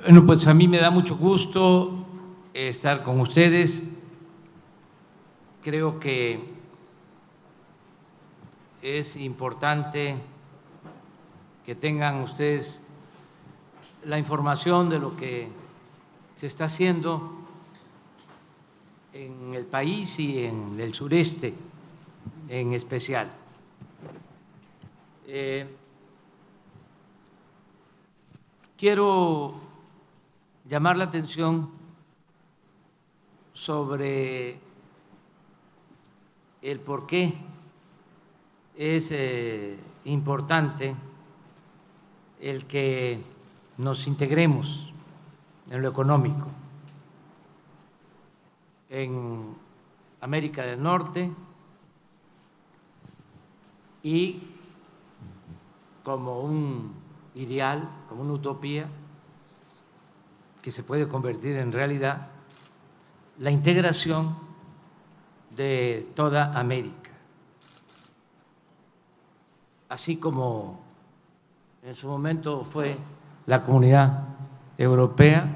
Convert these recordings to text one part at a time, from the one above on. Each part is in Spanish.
Bueno, pues a mí me da mucho gusto estar con ustedes. Creo que es importante que tengan ustedes la información de lo que se está haciendo en el país y en el sureste en especial. Quiero llamar la atención sobre el por qué es importante el que nos integremos en lo económico en América del Norte y como un ideal, como una utopía que se puede convertir en realidad, la integración de toda América, así como en su momento fue la Comunidad Europea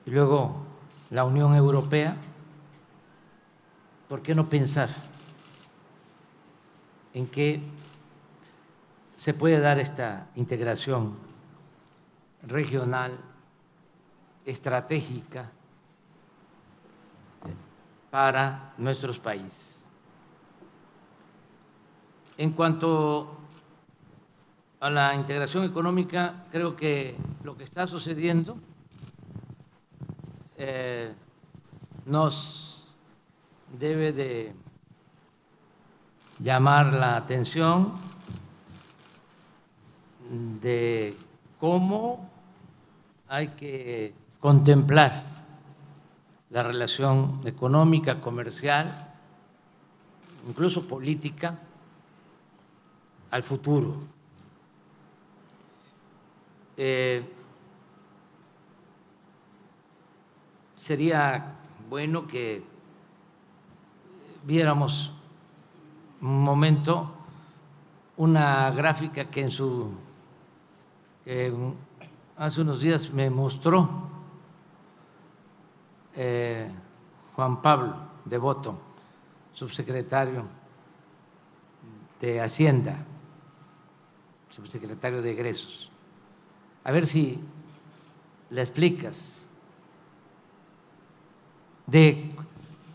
y luego la Unión Europea. ¿Por qué no pensar en que se puede dar esta integración regional, estratégica para nuestros países? En cuanto a la integración económica, creo que lo que está sucediendo nos debe de llamar la atención de cómo hay que contemplar la relación económica, comercial, incluso política, al futuro. Sería bueno que viéramos un momento una gráfica que hace unos días me mostró Juan Pablo Devoto, subsecretario de Hacienda, subsecretario de Egresos. A ver si le explicas de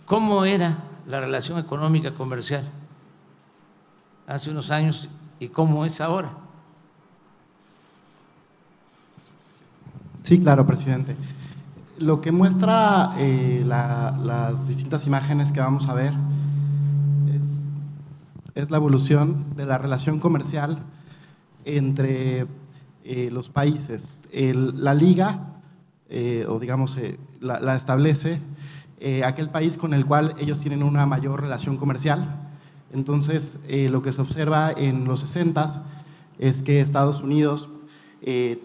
cómo era la relación económica comercial hace unos años y cómo es ahora. Sí, claro, presidente. Lo que muestra las distintas imágenes que vamos a ver es la evolución de la relación comercial entre los países. La liga, o digamos, la establece aquel país con el cual ellos tienen una mayor relación comercial. Entonces, lo que se observa en los 60s es que Estados Unidos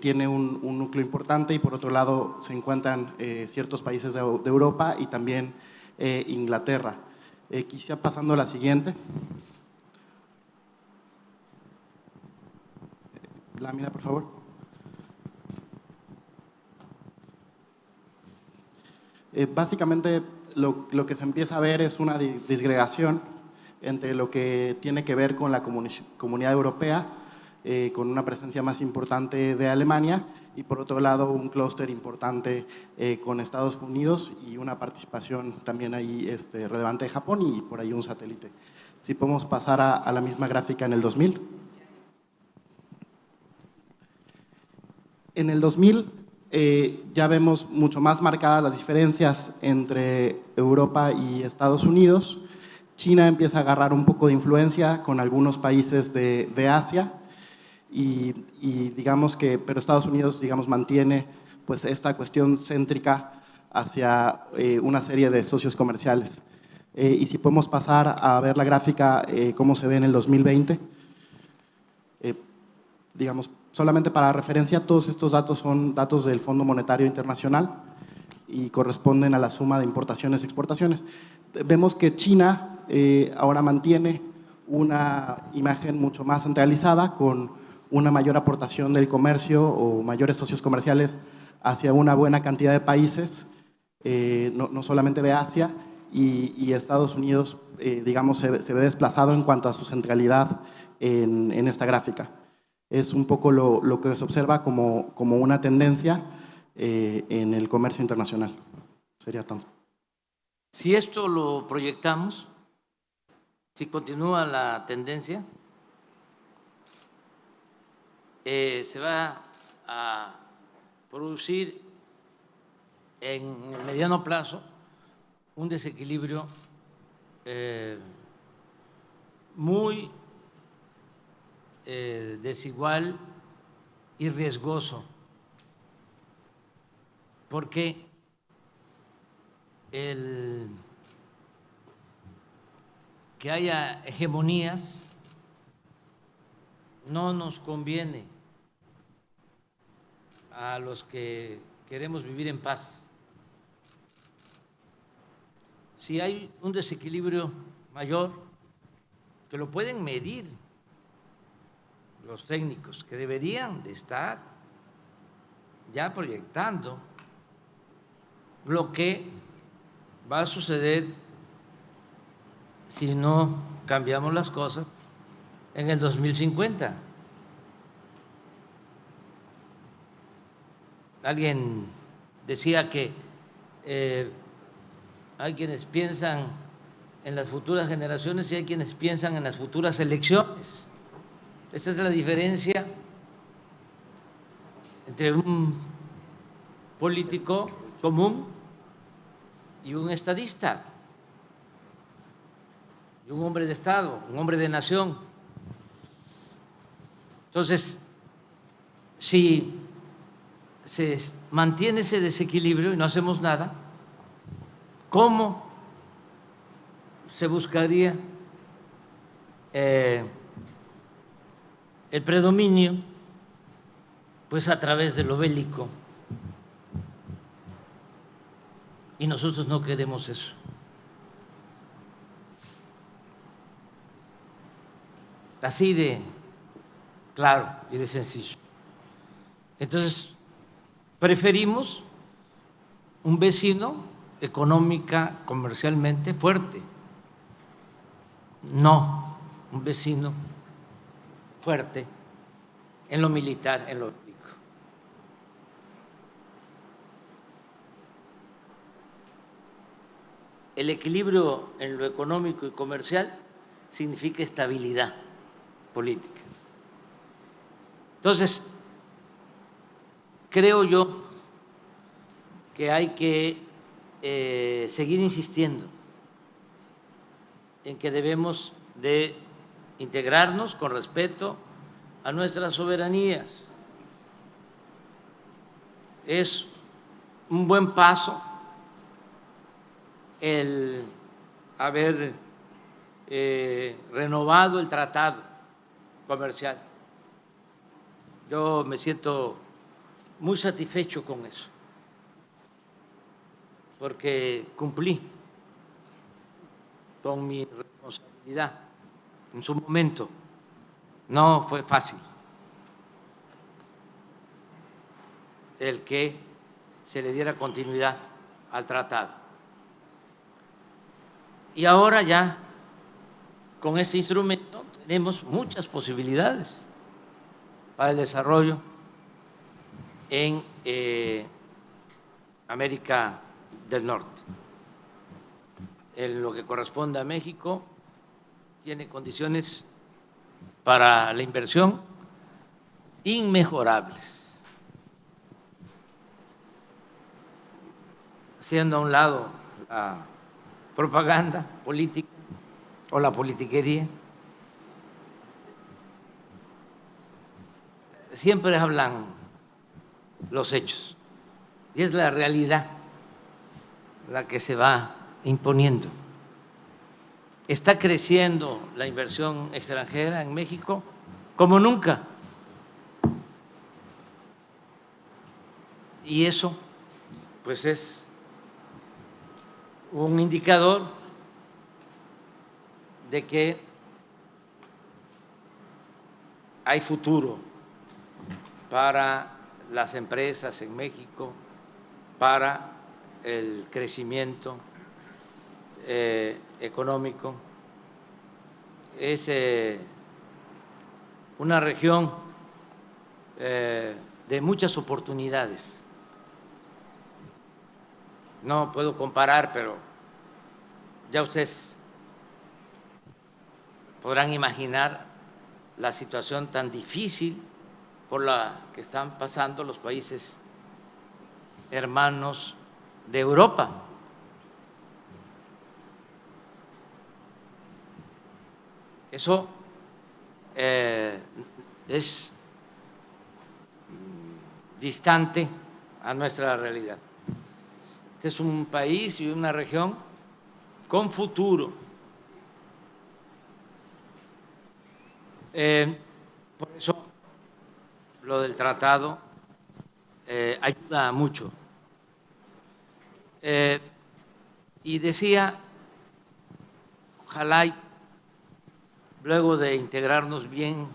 tiene un núcleo importante y por otro lado se encuentran ciertos países de Europa y también Inglaterra. Quizá pasando a la siguiente. Lámina, por favor. Básicamente lo que se empieza a ver es una disgregación entre lo que tiene que ver con la comunidad europea, con una presencia más importante de Alemania y por otro lado un clúster importante con Estados Unidos y una participación también ahí relevante de Japón y por ahí un satélite. Si podemos pasar a la misma gráfica en el 2000. En el 2000 ya vemos mucho más marcadas las diferencias entre Europa y Estados Unidos. China empieza a agarrar un poco de influencia con algunos países de Asia y digamos que, pero Estados Unidos, digamos, mantiene pues esta cuestión céntrica hacia una serie de socios comerciales. Y si podemos pasar a ver la gráfica, cómo se ve en el 2020, digamos, solamente para referencia, todos estos datos son datos del Fondo Monetario Internacional y corresponden a la suma de importaciones y exportaciones. Vemos que China ahora mantiene una imagen mucho más centralizada con una mayor aportación del comercio o mayores socios comerciales hacia una buena cantidad de países, no solamente de Asia, y Estados Unidos, digamos, se ve desplazado en cuanto a su centralidad en esta gráfica. Es un poco lo que se observa como una tendencia en el comercio internacional. Sería tanto. Si esto lo proyectamos, si continúa la tendencia, se va a producir en el mediano plazo un desequilibrio muy desigual y riesgoso, porque el que haya hegemonías no nos conviene a los que queremos vivir en paz. Si hay un desequilibrio mayor, que lo pueden medir los técnicos, que deberían de estar ya proyectando lo que va a suceder si no cambiamos las cosas en el 2050. Alguien decía que hay quienes piensan en las futuras generaciones y hay quienes piensan en las futuras elecciones. Esa es la diferencia entre un político común y un estadista, y un hombre de Estado, un hombre de nación. Entonces, si se mantiene ese desequilibrio y no hacemos nada, ¿cómo se buscaría el predominio? Pues a través de lo bélico. Y nosotros no queremos eso. Así de claro y de sencillo. Entonces, preferimos un vecino económica, comercialmente fuerte, no un vecino fuerte en lo militar, en lo bélico. El equilibrio en lo económico y comercial significa estabilidad política. Entonces, creo yo que hay que seguir insistiendo en que debemos de integrarnos con respeto a nuestras soberanías. Es un buen paso el haber renovado el tratado comercial. Yo me siento muy satisfecho con eso, porque cumplí con mi responsabilidad en su momento. No fue fácil el que se le diera continuidad al tratado. Y ahora ya, con este instrumento, tenemos muchas posibilidades para el desarrollo en América del Norte. En lo que corresponde a México, tiene condiciones para la inversión inmejorables. Haciendo a un lado la propaganda política o la politiquería, siempre hablan los hechos y es la realidad la que se va imponiendo. Está creciendo la inversión extranjera en México como nunca. Y eso, pues, es un indicador de que hay futuro para las empresas en México para el crecimiento económico. Es una región de muchas oportunidades. No puedo comparar, pero ya ustedes podrán imaginar la situación tan difícil por la que están pasando los países hermanos de Europa. Eso es distante a nuestra realidad. Este es un país y una región con futuro. Por eso lo del tratado ayuda mucho. Y decía, ojalá luego de integrarnos bien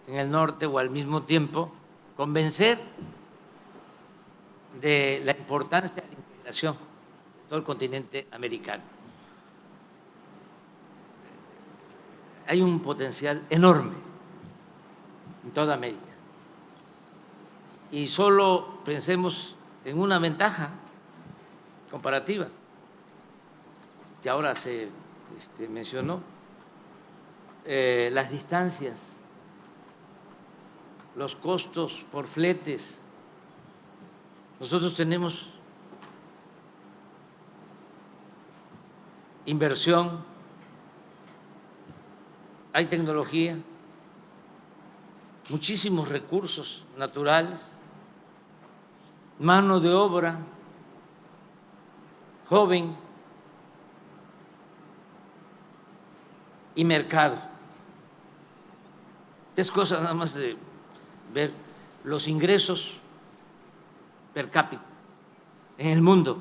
en el norte o al mismo tiempo, convencer de la importancia de la integración de todo el continente americano. Hay un potencial enorme en toda América. Y solo pensemos en una ventaja comparativa que ahora se mencionó, las distancias, los costos por fletes. Nosotros tenemos inversión, hay tecnología, muchísimos recursos naturales, mano de obra joven y mercado. Es cosa nada más de ver los ingresos per cápita en el mundo,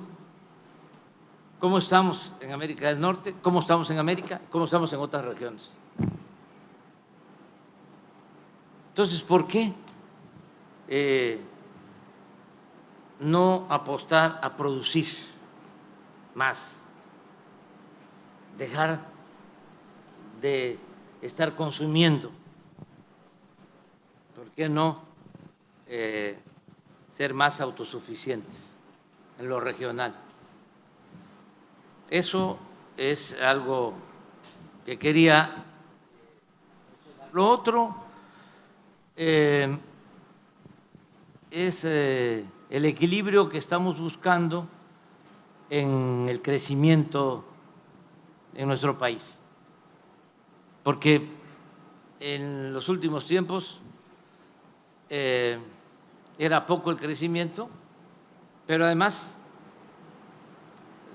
cómo estamos en América del Norte, cómo estamos en América, cómo estamos en otras regiones. Entonces, ¿por qué no apostar a producir más? Dejar de estar consumiendo. ¿Por qué no ser más autosuficientes en lo regional? Eso es algo que quería. Lo otro es el equilibrio que estamos buscando en el crecimiento en nuestro país, porque en los últimos tiempos era poco el crecimiento, pero además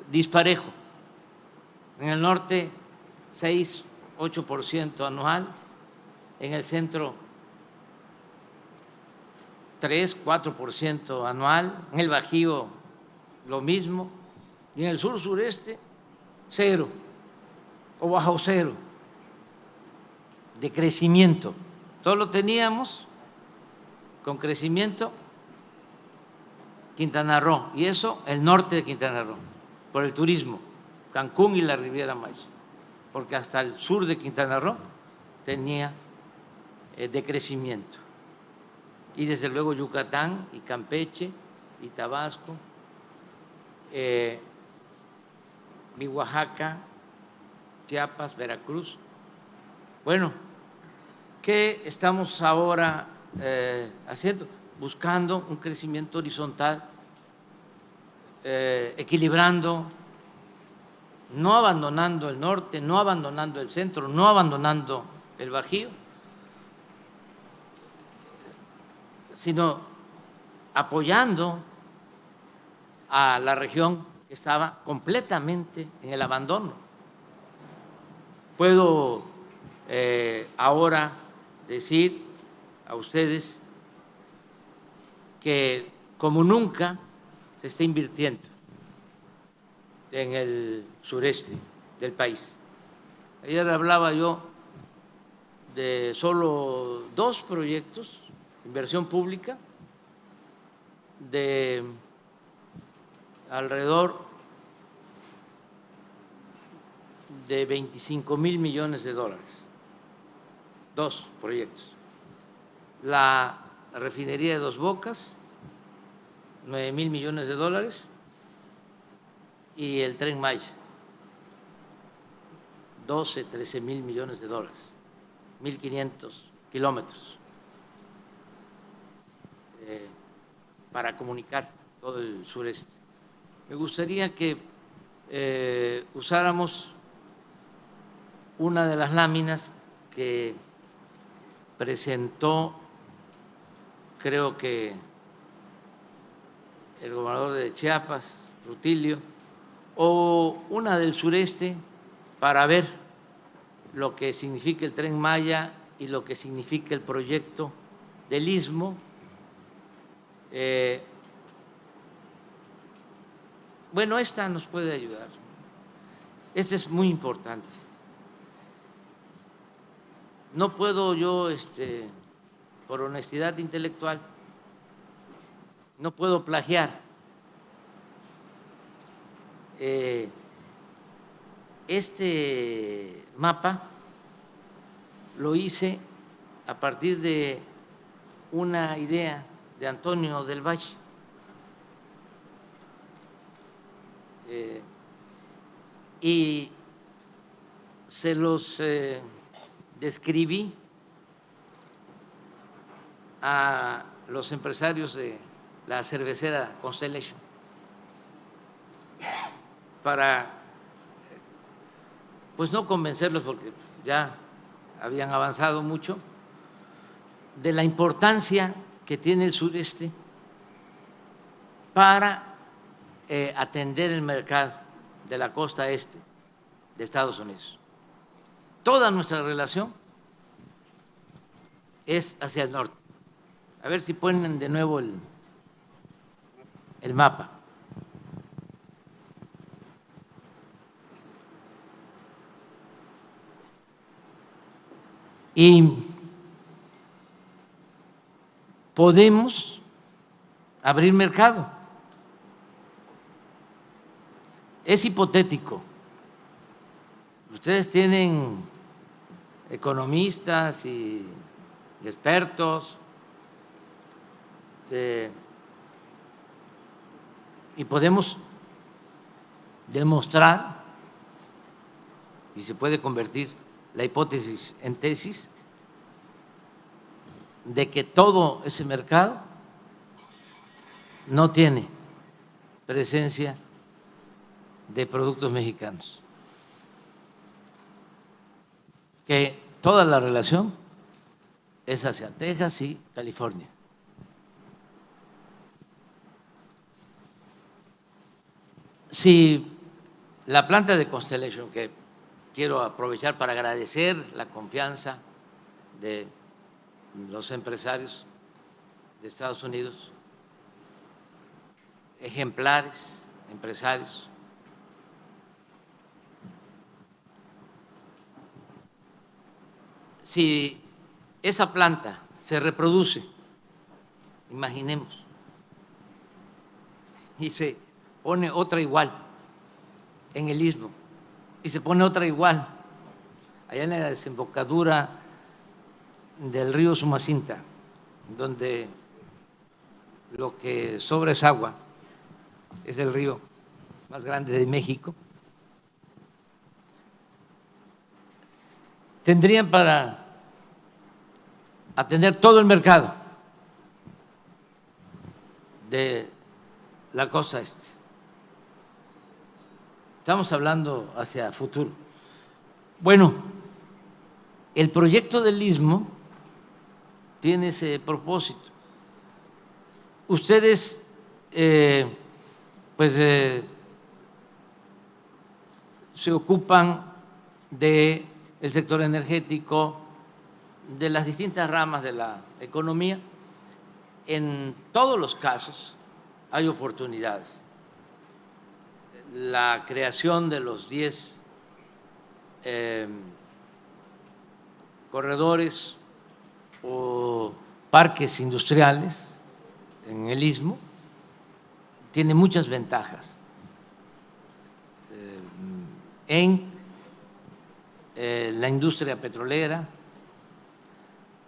disparejo. En el norte 6, 8% anual, en el centro 3, 4% anual, en el Bajío lo mismo, y en el sur sureste 0 o bajo 0 de crecimiento. Solo teníamos con crecimiento Quintana Roo, y eso el norte de Quintana Roo, por el turismo, Cancún y la Riviera Maya, porque hasta el sur de Quintana Roo tenía decrecimiento. Y desde luego Yucatán y Campeche y Tabasco, y Oaxaca, Chiapas, Veracruz. Bueno, ¿qué estamos ahora haciendo? Buscando un crecimiento horizontal, equilibrando, no abandonando el norte, no abandonando el centro, no abandonando el Bajío, sino apoyando a la región que estaba completamente en el abandono. Puedo ahora decir a ustedes que como nunca se está invirtiendo en el sureste del país. Ayer hablaba yo de solo 2 proyectos, inversión pública, de alrededor de 25,000 millones de dólares, 2 proyectos. La refinería de Dos Bocas, 9,000 millones de dólares, y el Tren Maya, 12, 13,000 millones de dólares, 1,500 kilómetros para comunicar todo el sureste. Me gustaría que usáramos una de las láminas que presentó, creo que el gobernador de Chiapas, Rutilio, o una del sureste, para ver lo que significa el Tren Maya y lo que significa el proyecto del Istmo. Bueno, esta nos puede ayudar. Esta es muy importante. No puedo yo, por honestidad intelectual, no puedo plagiar. Este mapa lo hice a partir de una idea de Antonio del Valle. Y se los describí a los empresarios de la cervecera Constellation para, pues, no convencerlos, porque ya habían avanzado mucho, de la importancia que tiene el sureste para atender el mercado de la costa este de Estados Unidos. Toda nuestra relación es hacia el norte. A ver si ponen de nuevo el mapa. Y podemos abrir mercado. Es hipotético. Ustedes tienen economistas y expertos y podemos demostrar, y se puede convertir la hipótesis en tesis, de que todo ese mercado no tiene presencia de productos mexicanos, que toda la relación es hacia Texas y California. Si la planta de Constellation, que quiero aprovechar para agradecer la confianza de los empresarios de Estados Unidos, ejemplares, empresarios, si esa planta se reproduce, imaginemos, y se pone otra igual en el Istmo, y se pone otra igual allá en la desembocadura del río Sumacinta, donde lo que sobra es agua, es el río más grande de México, tendrían para atender todo el mercado de la costa este. Estamos hablando hacia futuro. Bueno, el proyecto del Istmo tiene ese propósito. Ustedes, se ocupan del sector energético, de las distintas ramas de la economía. En todos los casos hay oportunidades. La creación de los 10 corredores o parques industriales en el Istmo tiene muchas ventajas en la industria petrolera,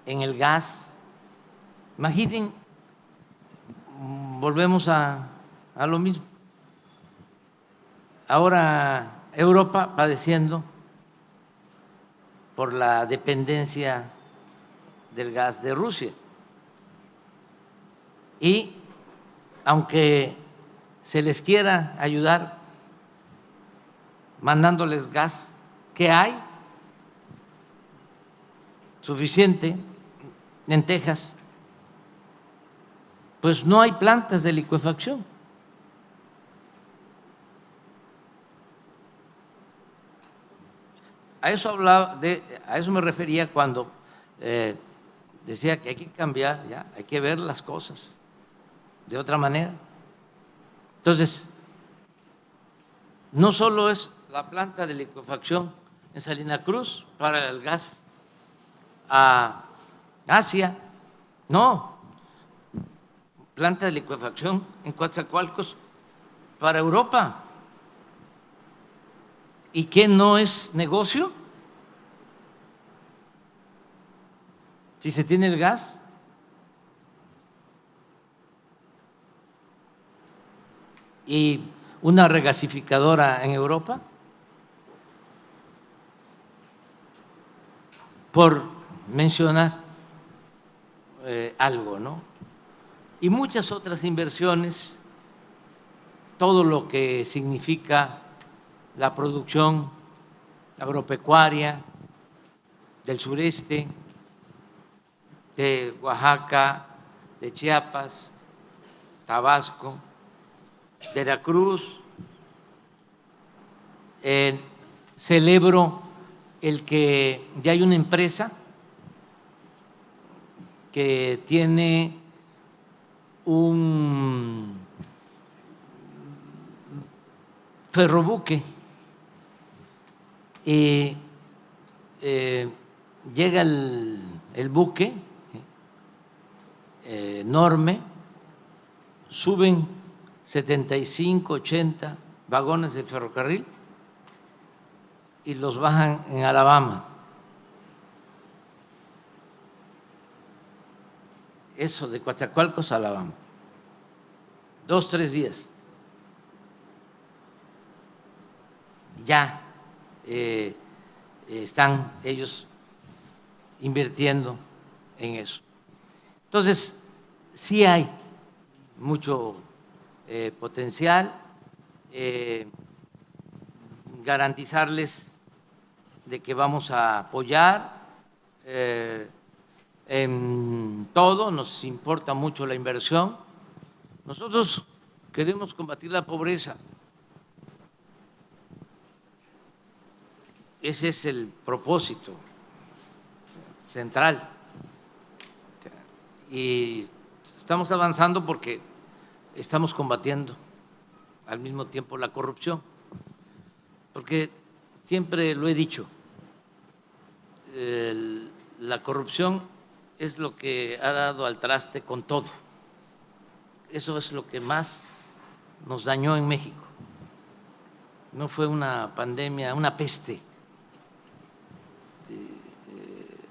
en el gas. Imaginen, volvemos a lo mismo. Ahora Europa padeciendo por la dependencia del gas de Rusia. Y aunque se les quiera ayudar mandándoles gas, ¿qué hay? Suficiente en Texas. Pues no hay plantas de licuefacción. A eso me refería cuando decía que hay que cambiar, ya, hay que ver las cosas de otra manera. Entonces, no solo es la planta de licuefacción en Salina Cruz para el gas a Asia, no, planta de licuefacción en Coatzacoalcos para Europa. ¿Y qué no es negocio? Si se tiene el gas. Y una regasificadora en Europa, por mencionar algo, ¿no? Y muchas otras inversiones, todo lo que significa la producción agropecuaria del sureste, de Oaxaca, de Chiapas, Tabasco, Veracruz. Celebro el que ya hay una empresa que tiene un ferrobuque y llega el buque enorme, suben 75, 80 vagones de ferrocarril y los bajan en Alabama. Eso de Coatzacoalcos a Alabama. 2, 3 días. Ya están ellos invirtiendo en eso. Entonces, sí hay mucho potencial, garantizarles de que vamos a apoyar en todo, nos importa mucho la inversión. Nosotros queremos combatir la pobreza. Ese es el propósito central. Y estamos avanzando porque estamos combatiendo al mismo tiempo la corrupción. Porque siempre lo he dicho, la corrupción es lo que ha dado al traste con todo. Eso es lo que más nos dañó en México. No fue una pandemia, una peste.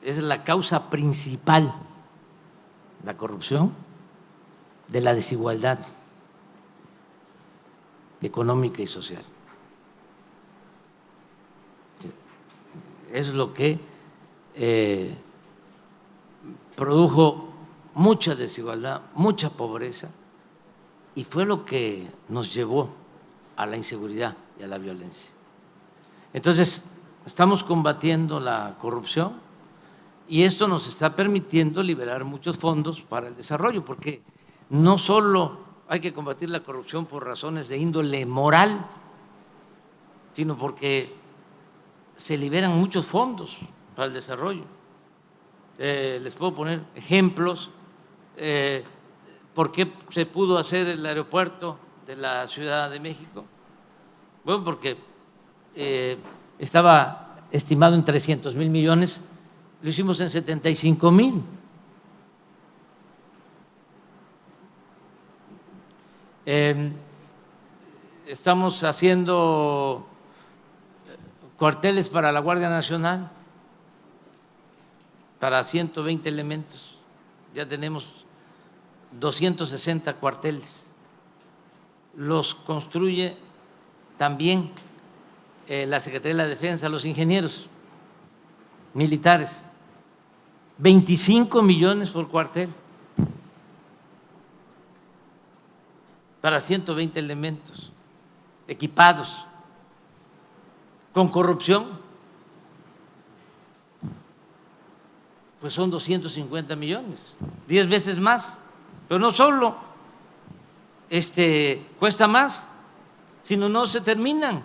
Es la causa principal, la corrupción, de la desigualdad económica y social. Es lo que produjo mucha desigualdad, mucha pobreza, y fue lo que nos llevó a la inseguridad y a la violencia. Entonces, estamos combatiendo la corrupción y esto nos está permitiendo liberar muchos fondos para el desarrollo, porque no solo hay que combatir la corrupción por razones de índole moral, sino porque se liberan muchos fondos para el desarrollo. Les puedo poner ejemplos. ¿Por qué se pudo hacer el aeropuerto de la Ciudad de México? Bueno, porque estaba estimado en 300,000 millones, lo hicimos en 75,000. Estamos haciendo cuarteles para la Guardia Nacional, para 120 elementos. Ya tenemos 260 cuarteles. Los construye también la Secretaría de la Defensa, los ingenieros militares. 25 millones por cuartel para 120 elementos equipados. Con corrupción, pues son 250 millones, 10 veces más. Pero no solo cuesta más, sino no se terminan.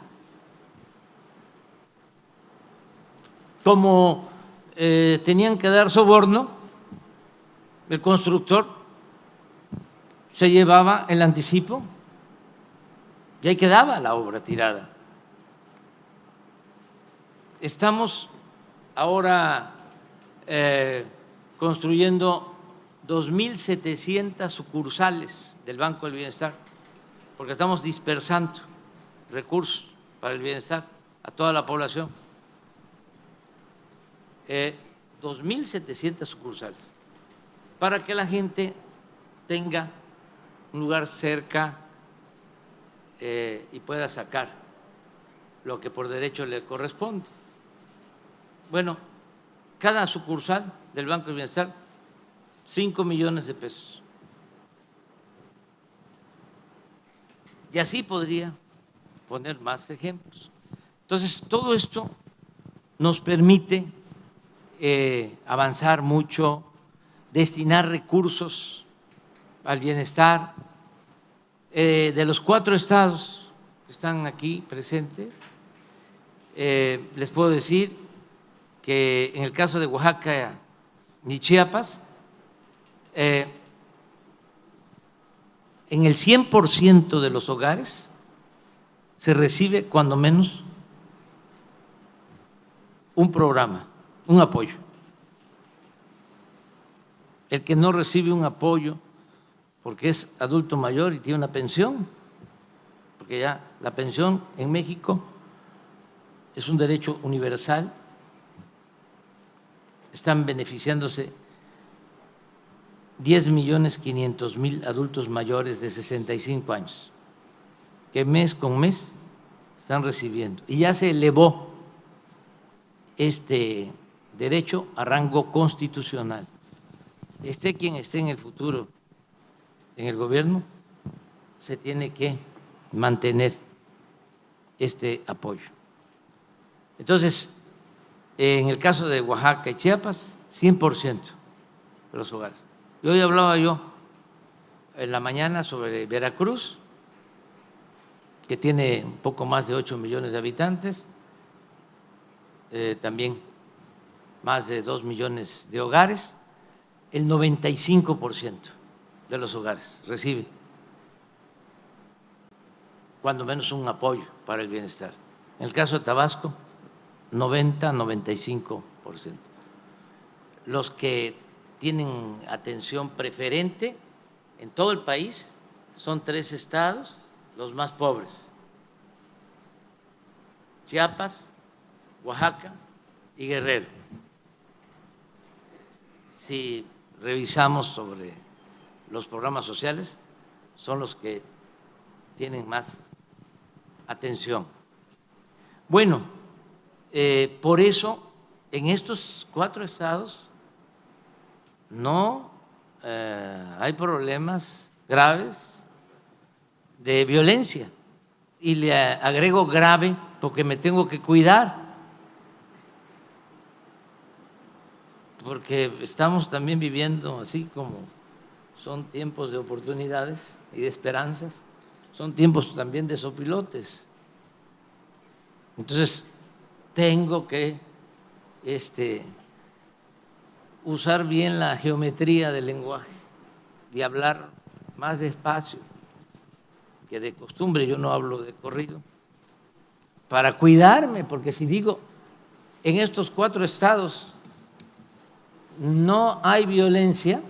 Como tenían que dar soborno, el constructor se llevaba el anticipo y ahí quedaba la obra tirada. Estamos ahora construyendo 2.700 sucursales del Banco del Bienestar, porque estamos dispersando recursos para el bienestar a toda la población. 2.700 sucursales, para que la gente tenga un lugar cerca y pueda sacar lo que por derecho le corresponde. Bueno, cada sucursal del Banco del Bienestar, 5 millones de pesos. Y así podría poner más ejemplos. Entonces, todo esto nos permite avanzar mucho, destinar recursos al bienestar. De los 4 estados que están aquí presentes, les puedo decir que en el caso de Oaxaca y Chiapas, en el 100% de los hogares se recibe cuando menos un programa, un apoyo. El que no recibe un apoyo porque es adulto mayor y tiene una pensión, porque ya la pensión en México es un derecho universal, están beneficiándose 10.500.000 adultos mayores de 65 años, que mes con mes están recibiendo. Y ya se elevó este derecho a rango constitucional. Esté quien esté en el futuro en el gobierno, se tiene que mantener este apoyo. Entonces, en el caso de Oaxaca y Chiapas, 100% de los hogares. Y hoy hablaba yo en la mañana sobre Veracruz, que tiene un poco más de 8 millones de habitantes, también más de 2 millones de hogares, el 95% de los hogares recibe cuando menos un apoyo para el bienestar. En el caso de Tabasco, 90-95%. Los que tienen atención preferente en todo el país son 3 estados, los más pobres: Chiapas, Oaxaca y Guerrero. Si revisamos sobre los programas sociales, son los que tienen más atención. Bueno, por eso en estos 4 estados no hay problemas graves de violencia, y le agrego grave porque me tengo que cuidar, porque estamos también viviendo así como son tiempos de oportunidades y de esperanzas, son tiempos también de sopilotes. Entonces, tengo que usar bien la geometría del lenguaje y hablar más despacio que de costumbre. Yo no hablo de corrido, para cuidarme, porque si digo en estos 4 estados no hay violencia,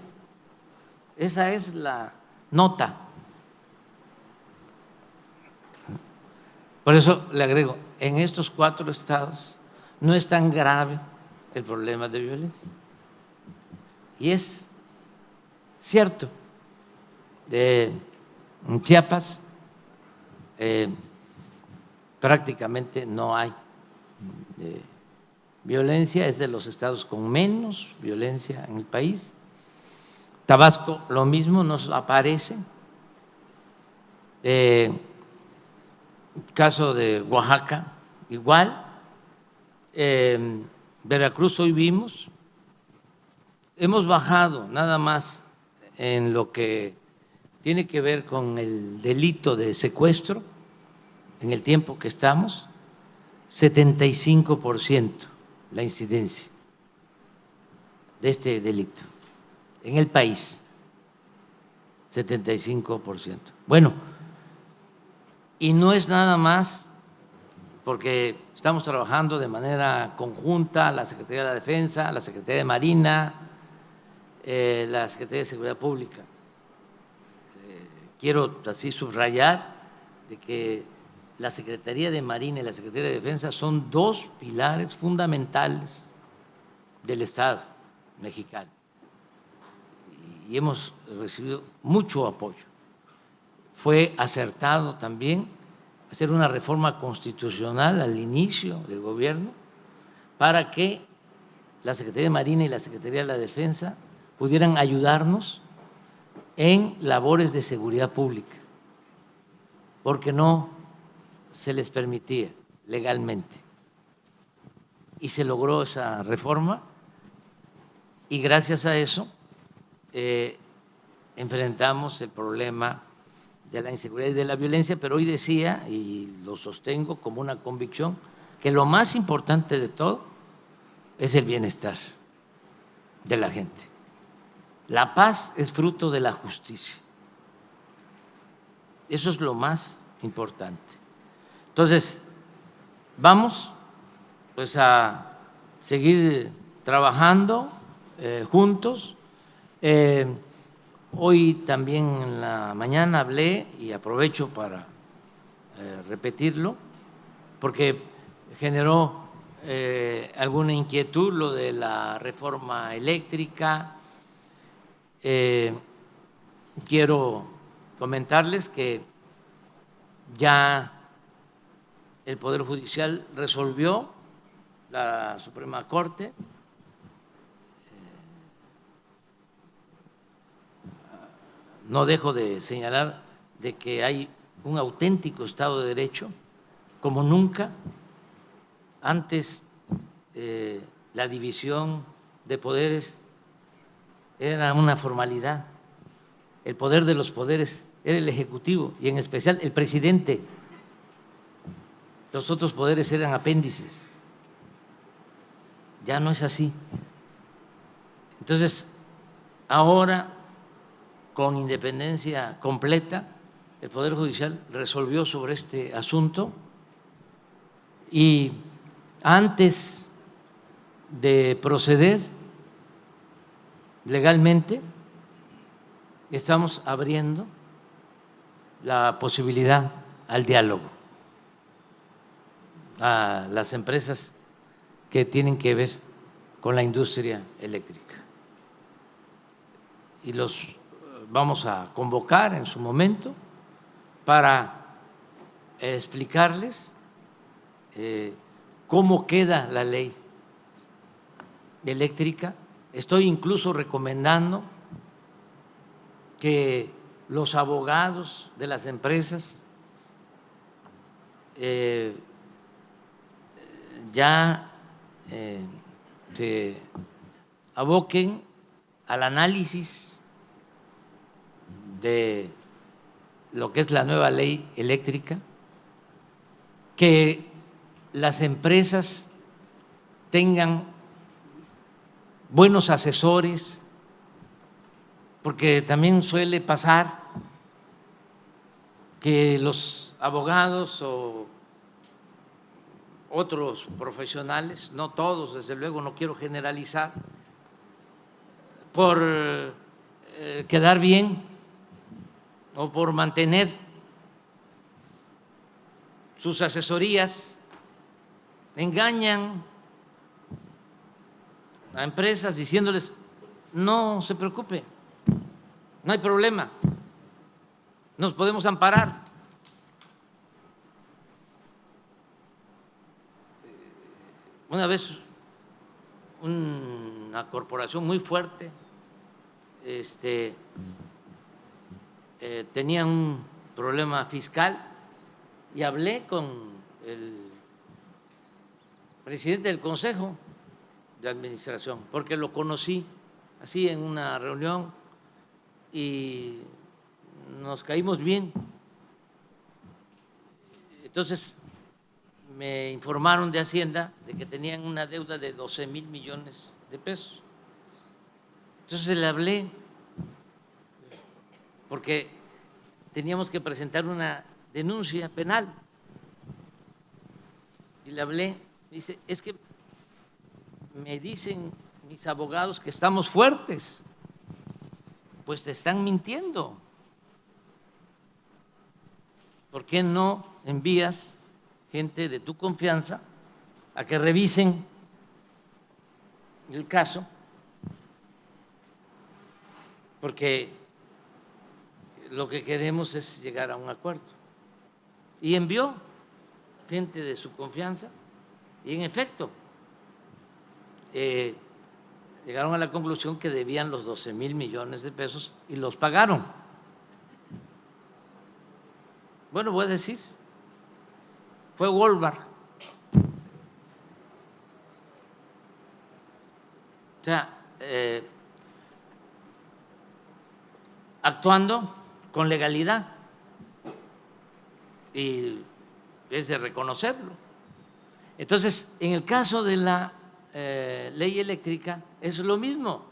esa es la nota Por eso le agrego, en estos 4 estados no es tan grave el problema de violencia. Y es cierto, en Chiapas prácticamente no hay violencia, es de los estados con menos violencia en el país. Tabasco lo mismo, nos aparece. Caso de Oaxaca, igual. Veracruz hoy vimos. Hemos bajado nada más en lo que tiene que ver con el delito de secuestro, en el tiempo que estamos, 75% la incidencia de este delito en el país, 75%. Bueno, y no es nada más porque estamos trabajando de manera conjunta la Secretaría de la Defensa, la Secretaría de Marina, la Secretaría de Seguridad Pública. Quiero así subrayar de que la Secretaría de Marina y la Secretaría de Defensa son 2 pilares fundamentales del Estado mexicano y hemos recibido mucho apoyo. Fue acertado también hacer una reforma constitucional al inicio del gobierno para que la Secretaría de Marina y la Secretaría de la Defensa pudieran ayudarnos en labores de seguridad pública, porque no se les permitía legalmente. Y se logró esa reforma y gracias a eso enfrentamos el problema de la inseguridad y de la violencia, pero hoy decía, y lo sostengo como una convicción, que lo más importante de todo es el bienestar de la gente. La paz es fruto de la justicia. Eso es lo más importante. Entonces, vamos pues a seguir trabajando juntos. Hoy también en la mañana hablé y aprovecho para repetirlo porque generó alguna inquietud lo de la reforma eléctrica. Quiero comentarles que ya el Poder Judicial resolvió, la Suprema Corte, no dejo de señalar de que hay un auténtico Estado de Derecho, como nunca. Antes la división de poderes era una formalidad. El poder de los poderes era el Ejecutivo y en especial el presidente. Los otros poderes eran apéndices. Ya no es así. Entonces, ahora, con independencia completa, el Poder Judicial resolvió sobre este asunto y antes de proceder legalmente, estamos abriendo la posibilidad al diálogo a las empresas que tienen que ver con la industria eléctrica. Y los vamos a convocar en su momento para explicarles cómo queda la ley eléctrica. Estoy incluso recomendando que los abogados de las empresas ya se aboquen al análisis de lo que es la nueva ley eléctrica, que las empresas tengan buenos asesores, porque también suele pasar que los abogados o otros profesionales, no todos, desde luego, no quiero generalizar, por quedar bien o por mantener sus asesorías engañan a empresas diciéndoles: no se preocupe, no hay problema, nos podemos amparar. Una vez una corporación muy fuerte tenía un problema fiscal y hablé con el presidente del Consejo de Administración, porque lo conocí así en una reunión y nos caímos bien. Entonces me informaron de Hacienda de que tenían una deuda de 12,000 millones de pesos. Entonces le hablé porque teníamos que presentar una denuncia penal y le hablé. Dice: es que me dicen mis abogados que estamos fuertes. Pues te están mintiendo. ¿Por qué no envías gente de tu confianza a que revisen el caso? Porque lo que queremos es llegar a un acuerdo. Y envió gente de su confianza y en efecto llegaron a la conclusión que debían los 12,000 millones de pesos y los pagaron. Bueno, voy a decir, fue Wolvar. O sea, actuando con legalidad, y es de reconocerlo. Entonces, en el caso de la ley eléctrica es lo mismo.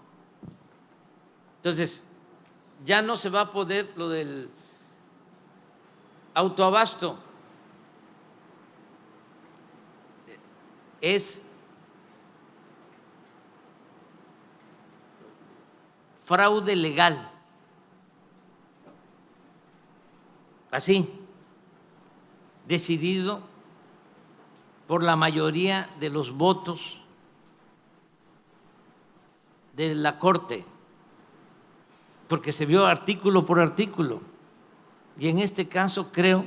Entonces, ya no se va a poder lo del autoabasto. Es fraude legal. Así, decidido por la mayoría de los votos de la Corte, porque se vio artículo por artículo. Y en este caso creo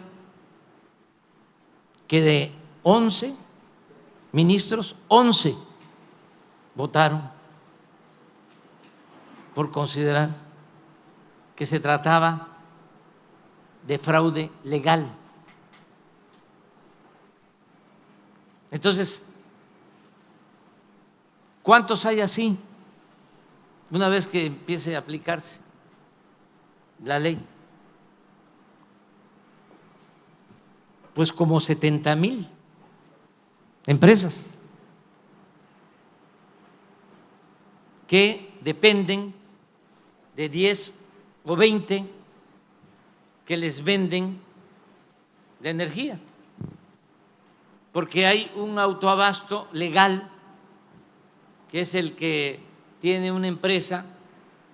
que de 11 ministros, 11 votaron por considerar que se trataba de fraude legal. Entonces, ¿cuántos hay así una vez que empiece a aplicarse la ley? Pues como 70,000 empresas que dependen de 10 o 20 que les venden la energía, porque hay un autoabasto legal que es el que tiene una empresa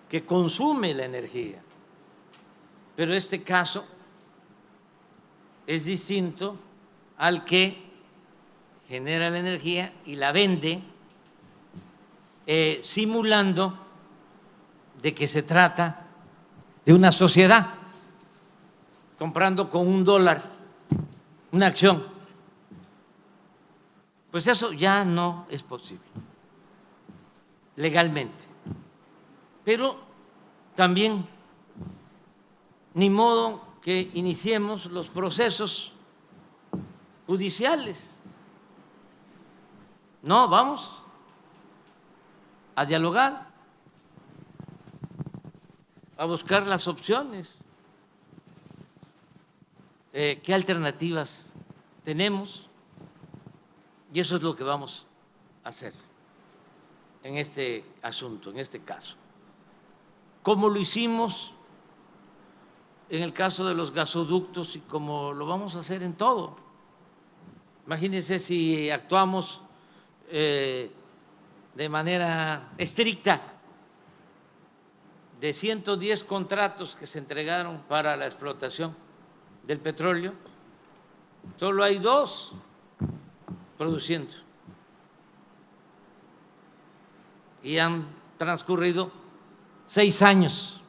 que consume la energía, pero este caso es distinto al que genera la energía y la vende simulando de que se trata de una sociedad comprando con $1 una acción. Pues eso ya no es posible legalmente. Pero también ni modo que iniciemos los procesos judiciales. No, vamos a dialogar, a buscar las opciones. ¿Qué alternativas tenemos? Y eso es lo que vamos a hacer en este asunto, en este caso. Como lo hicimos en el caso de los gasoductos y como lo vamos a hacer en todo. Imagínense si actuamos de manera estricta. De 110 contratos que se entregaron para la explotación del petróleo, Solo hay 2 produciendo. Y han transcurrido 6 años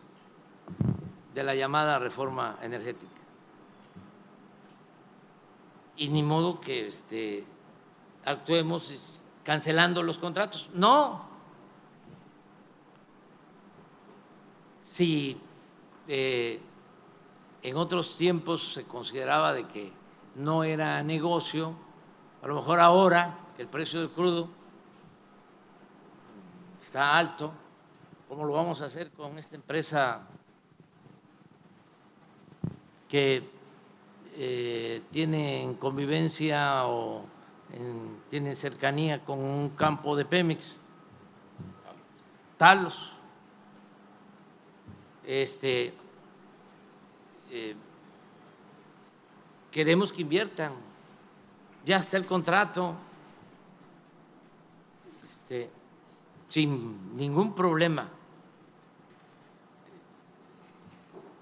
de la llamada reforma energética. Y ni modo que actuemos cancelando los contratos. No. Si en otros tiempos se consideraba de que no era negocio, a lo mejor ahora que el precio del crudo está alto, ¿cómo lo vamos a hacer con esta empresa que tiene en convivencia o tiene cercanía con un campo de Pemex? Talos. Queremos que inviertan, ya está el contrato, sin ningún problema,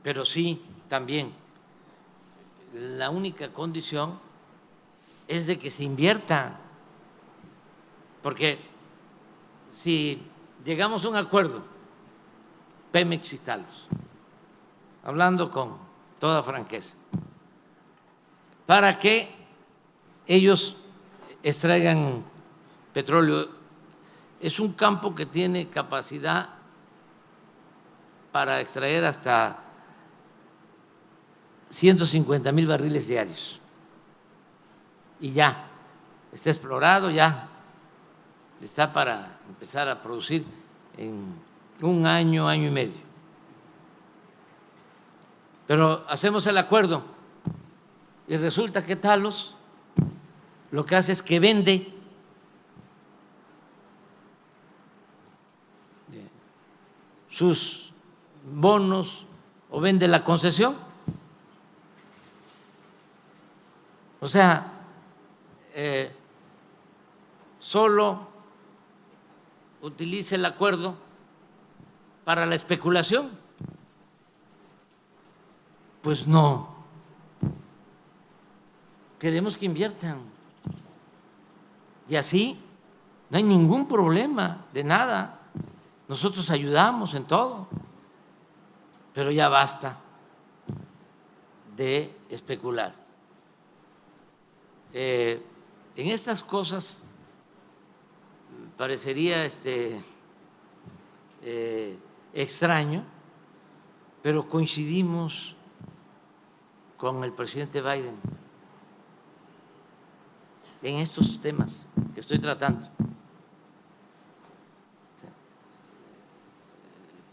pero sí, también, la única condición es de que se invierta, porque si llegamos a un acuerdo, Pemex y Talos, hablando con toda franqueza, para que ellos extraigan petróleo, es un campo que tiene capacidad para extraer hasta 150,000 barriles diarios. Y ya está explorado, ya está para empezar a producir en un año, año y medio. Pero hacemos el acuerdo y resulta que Talos lo que hace es que vende sus bonos o vende la concesión. O sea, solo utiliza el acuerdo para la especulación. Pues no. Queremos que inviertan. Y así no hay ningún problema de nada. Nosotros ayudamos en todo. Pero ya basta de especular. En estas cosas parecería extraño, pero coincidimos con el presidente Biden en estos temas que estoy tratando,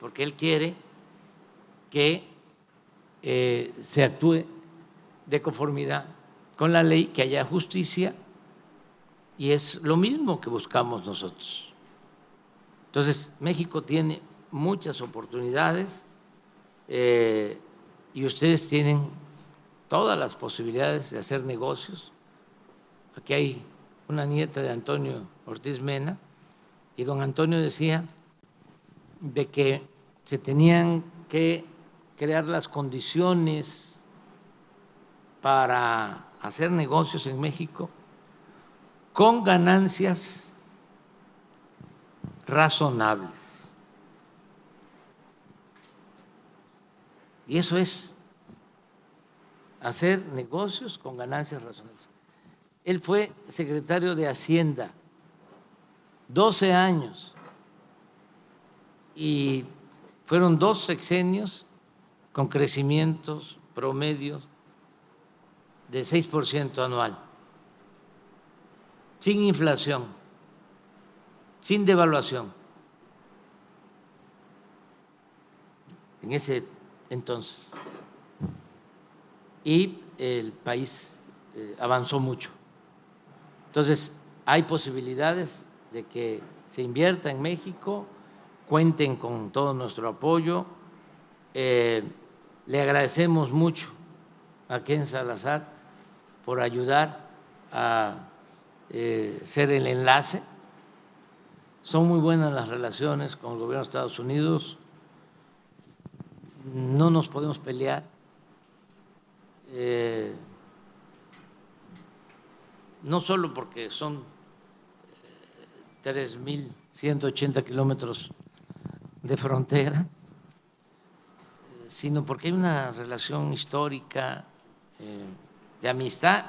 porque él quiere que se actúe de conformidad con la ley, que haya justicia, y es lo mismo que buscamos nosotros. Entonces, México tiene muchas oportunidades y ustedes tienen todas las posibilidades de hacer negocios. Aquí hay una nieta de Antonio Ortiz Mena y don Antonio decía de que se tenían que crear las condiciones para hacer negocios en México con ganancias razonables. Y eso es hacer negocios con ganancias razonables. Él fue secretario de Hacienda 12 años y fueron 2 sexenios con crecimientos promedios de 6% anual, sin inflación, sin devaluación. En ese entonces. Y el país avanzó mucho. Entonces, hay posibilidades de que se invierta en México, cuenten con todo nuestro apoyo. Le agradecemos mucho a Ken Salazar por ayudar a ser el enlace. Son muy buenas las relaciones con el gobierno de Estados Unidos, no nos podemos pelear, no solo porque son 3.180 kilómetros de frontera, sino porque hay una relación histórica de amistad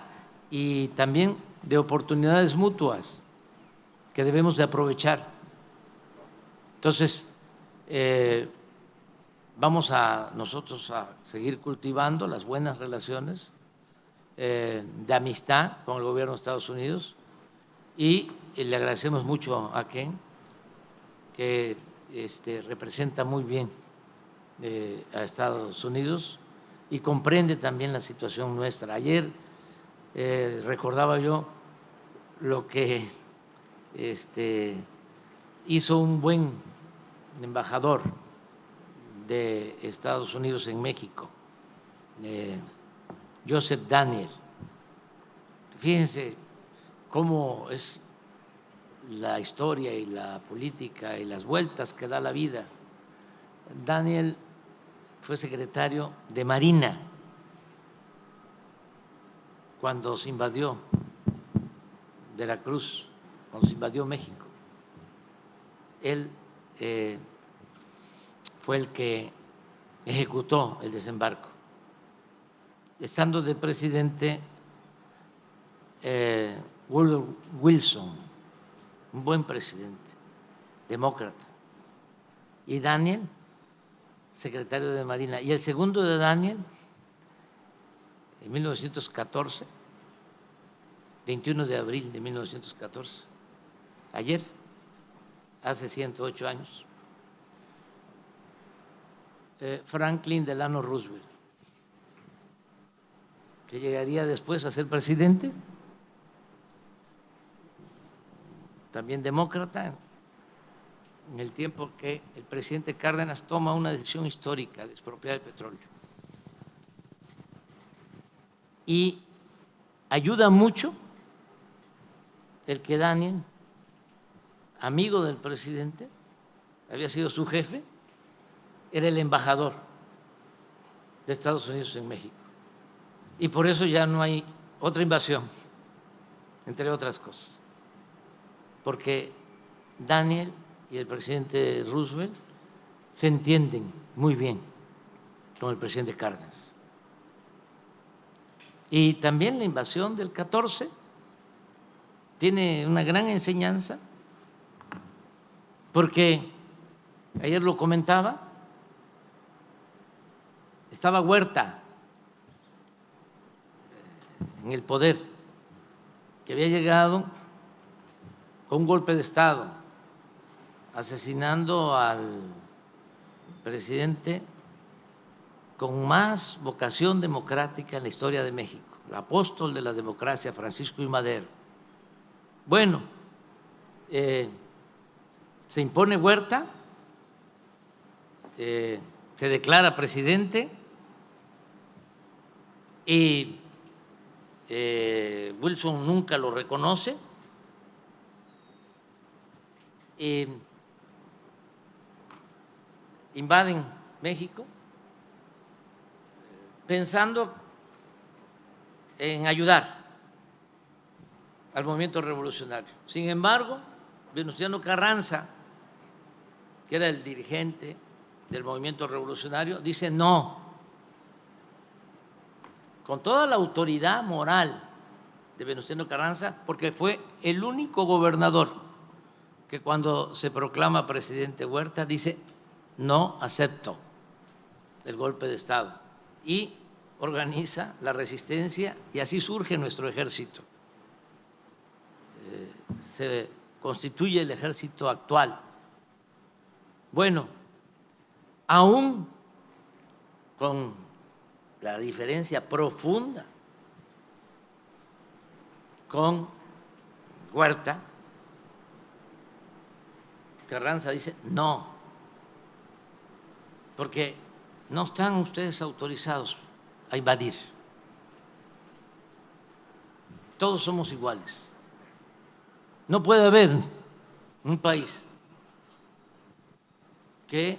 y también de oportunidades mutuas que debemos de aprovechar. Entonces, vamos nosotros a seguir cultivando las buenas relaciones de amistad con el gobierno de Estados Unidos y le agradecemos mucho a Ken, que representa muy bien a Estados Unidos y comprende también la situación nuestra. Ayer recordaba yo lo que hizo un buen embajador de Estados Unidos en México, Joseph Daniel. Fíjense cómo es la historia y la política y las vueltas que da la vida. Daniel fue secretario de Marina cuando se invadió Veracruz, cuando se invadió México. Él fue el que ejecutó el desembarco. Estando de presidente Woodrow Wilson, un buen presidente, demócrata, y Daniel, secretario de Marina. Y el segundo de Daniel, en 1914, 21 de abril de 1914, ayer, hace 108 años, Franklin Delano Roosevelt, que llegaría después a ser presidente, también demócrata, en el tiempo que el presidente Cárdenas toma una decisión histórica de expropiar el petróleo. Y ayuda mucho el que Daniel, amigo del presidente, había sido su jefe, era el embajador de Estados Unidos en México. Y por eso ya no hay otra invasión, entre otras cosas. Porque Daniel y el presidente Roosevelt se entienden muy bien con el presidente Cárdenas. Y también la invasión del 14 tiene una gran enseñanza, porque ayer lo comentaba, estaba Huerta en el poder, que había llegado con un golpe de Estado, asesinando al presidente con más vocación democrática en la historia de México, el apóstol de la democracia, Francisco I. Madero. Bueno, se impone Huerta, se declara presidente y Wilson nunca lo reconoce. Invaden México pensando en ayudar al movimiento revolucionario. Sin embargo, Venustiano Carranza, que era el dirigente del movimiento revolucionario, dice no, con toda la autoridad moral de Venustiano Carranza, porque fue el único gobernador que cuando se proclama presidente Huerta dice no acepto el golpe de Estado y organiza la resistencia y así surge nuestro ejército. Se constituye el ejército actual. Bueno, aún con la diferencia profunda con Huerta, Carranza dice no, porque no están ustedes autorizados a invadir. Todos somos iguales. No puede haber un país que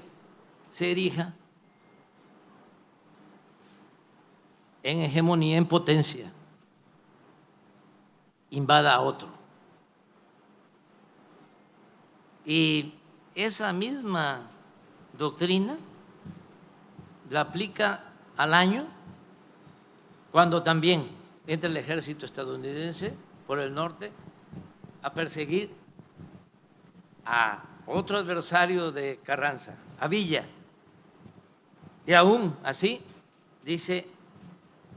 se erija en hegemonía, en potencia, invada a otro. Y esa misma doctrina la aplica al año cuando también entra el ejército estadounidense por el norte a perseguir a otro adversario de Carranza, a Villa. Y aún así dice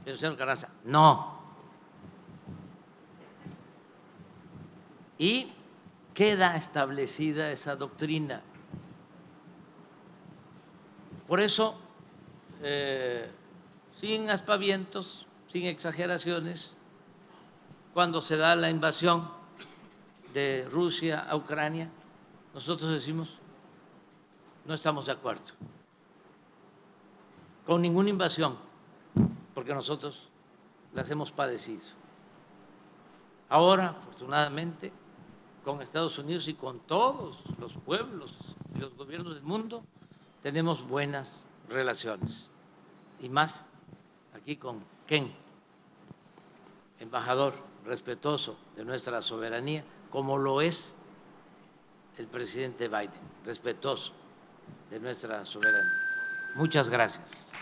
el señor Carranza, no. Y queda establecida esa doctrina. Por eso, sin aspavientos, sin exageraciones, cuando se da la invasión de Rusia a Ucrania, nosotros decimos, no estamos de acuerdo con ninguna invasión, porque nosotros las hemos padecido. Ahora, afortunadamente, con Estados Unidos y con todos los pueblos y los gobiernos del mundo, tenemos buenas relaciones. Y más aquí con Ken, embajador respetuoso de nuestra soberanía, como lo es el presidente Biden, respetuoso de nuestra soberanía. Muchas gracias.